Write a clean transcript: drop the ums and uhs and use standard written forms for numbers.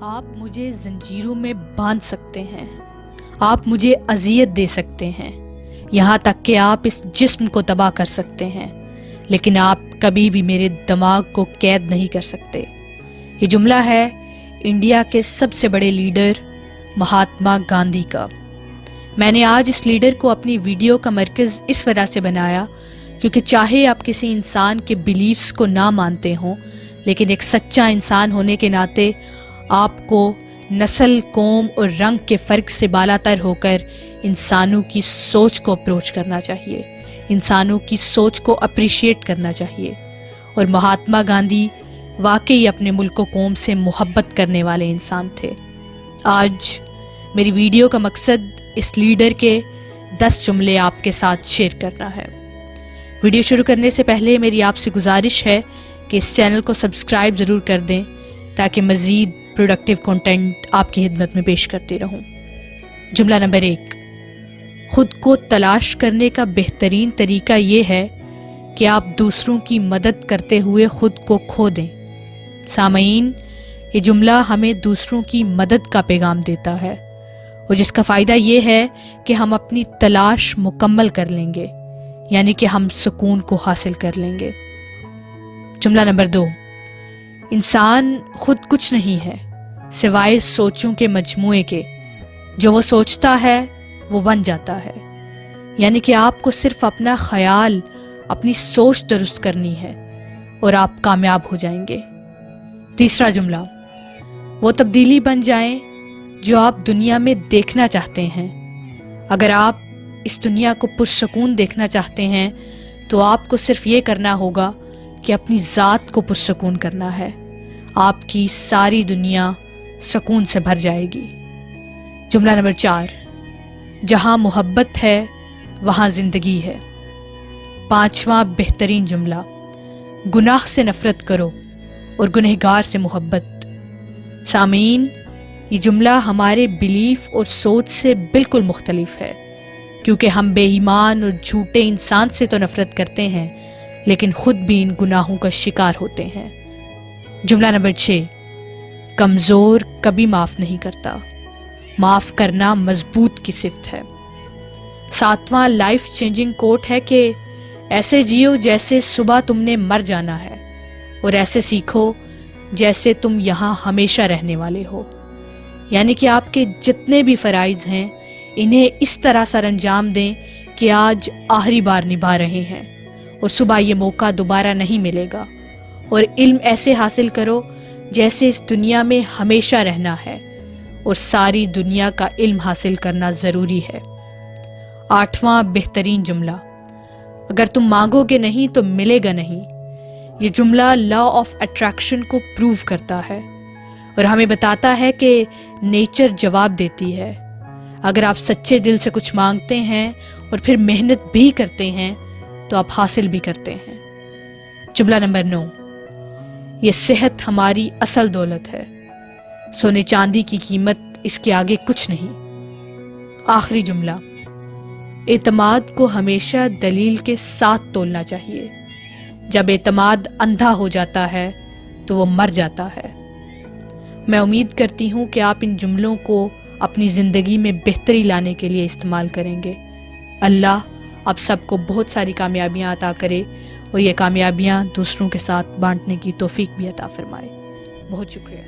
آپ مجھے زنجیروں میں باندھ سکتے ہیں، آپ مجھے اذیت دے سکتے ہیں، یہاں تک کہ آپ اس جسم کو تباہ کر سکتے ہیں، لیکن آپ کبھی بھی میرے دماغ کو قید نہیں کر سکتے۔ یہ جملہ ہے انڈیا کے سب سے بڑے لیڈر مہاتما گاندھی کا۔ میں نے آج اس لیڈر کو اپنی ویڈیو کا مرکز اس وجہ سے بنایا کیونکہ چاہے آپ کسی انسان کے بیلیفز کو نہ مانتے ہوں، لیکن ایک سچا انسان ہونے کے ناطے آپ کو نسل، قوم اور رنگ کے فرق سے بالاتر ہو کر انسانوں کی سوچ کو اپروچ کرنا چاہیے، انسانوں کی سوچ کو اپریشیٹ کرنا چاہیے۔ اور مہاتما گاندھی واقعی اپنے ملک و قوم سے محبت کرنے والے انسان تھے۔ آج میری ویڈیو کا مقصد اس لیڈر کے 10 جملے آپ کے ساتھ شیئر کرنا ہے۔ ویڈیو شروع کرنے سے پہلے میری آپ سے گزارش ہے کہ اس چینل کو سبسکرائب ضرور کر دیں تاکہ مزید پروڈکٹیو کنٹینٹ آپ کی خدمت میں پیش کرتی رہوں۔ جملہ نمبر 1، خود کو تلاش کرنے کا بہترین طریقہ یہ ہے کہ آپ دوسروں کی مدد کرتے ہوئے خود کو کھو دیں۔ سامعین، یہ جملہ ہمیں دوسروں کی مدد کا پیغام دیتا ہے اور جس کا فائدہ یہ ہے کہ ہم اپنی تلاش مکمل کر لیں گے، یعنی کہ ہم سکون کو حاصل کر لیں گے۔ جملہ نمبر 2، انسان خود کچھ نہیں ہے سوائے سوچوں کے مجموعے کے، جو وہ سوچتا ہے وہ بن جاتا ہے، یعنی کہ آپ کو صرف اپنا خیال، اپنی سوچ درست کرنی ہے اور آپ کامیاب ہو جائیں گے۔ تیسرا جملہ، وہ تبدیلی بن جائیں جو آپ دنیا میں دیکھنا چاہتے ہیں۔ اگر آپ اس دنیا کو پرسکون دیکھنا چاہتے ہیں تو آپ کو صرف یہ کرنا ہوگا کہ اپنی ذات کو پرسکون کرنا ہے، آپ کی ساری دنیا سکون سے بھر جائے گی۔ جملہ نمبر 4، جہاں محبت ہے وہاں زندگی ہے۔ 5واں بہترین جملہ، گناہ سے نفرت کرو اور گنہگار سے محبت۔ سامعین، یہ جملہ ہمارے بیلیف اور سوچ سے بالکل مختلف ہے، کیونکہ ہم بے ایمان اور جھوٹے انسان سے تو نفرت کرتے ہیں لیکن خود بھی ان گناہوں کا شکار ہوتے ہیں۔ جملہ نمبر 6، کمزور کبھی معاف نہیں کرتا، معاف کرنا مضبوط کی صفت ہے۔ 7واں لائف چینجنگ کوٹ ہے کہ ایسے جیو جیسے صبح تم نے مر جانا ہے اور ایسے سیکھو جیسے تم یہاں ہمیشہ رہنے والے ہو، یعنی کہ آپ کے جتنے بھی فرائض ہیں انہیں اس طرح سر انجام دیں کہ آج آخری بار نبھا رہے ہیں اور صبح یہ موقع دوبارہ نہیں ملے گا، اور علم ایسے حاصل کرو جیسے اس دنیا میں ہمیشہ رہنا ہے اور ساری دنیا کا علم حاصل کرنا ضروری ہے۔ 8واں بہترین جملہ، اگر تم مانگو گے نہیں تو ملے گا نہیں۔ یہ جملہ لا آف اٹریکشن کو پروو کرتا ہے اور ہمیں بتاتا ہے کہ نیچر جواب دیتی ہے۔ اگر آپ سچے دل سے کچھ مانگتے ہیں اور پھر محنت بھی کرتے ہیں تو آپ حاصل بھی کرتے ہیں۔ جملہ نمبر 9، یہ صحت ہماری اصل دولت ہے، سونے چاندی کی قیمت اس کے آگے کچھ نہیں۔ آخری جملہ، اعتماد کو ہمیشہ دلیل کے ساتھ تولنا چاہیے، جب اعتماد اندھا ہو جاتا ہے تو وہ مر جاتا ہے۔ میں امید کرتی ہوں کہ آپ ان جملوں کو اپنی زندگی میں بہتری لانے کے لیے استعمال کریں گے۔ اللہ آپ سب کو بہت ساری کامیابیاں عطا کرے اور یہ کامیابیاں دوسروں کے ساتھ بانٹنے کی توفیق بھی عطا فرمائے۔ بہت شکریہ۔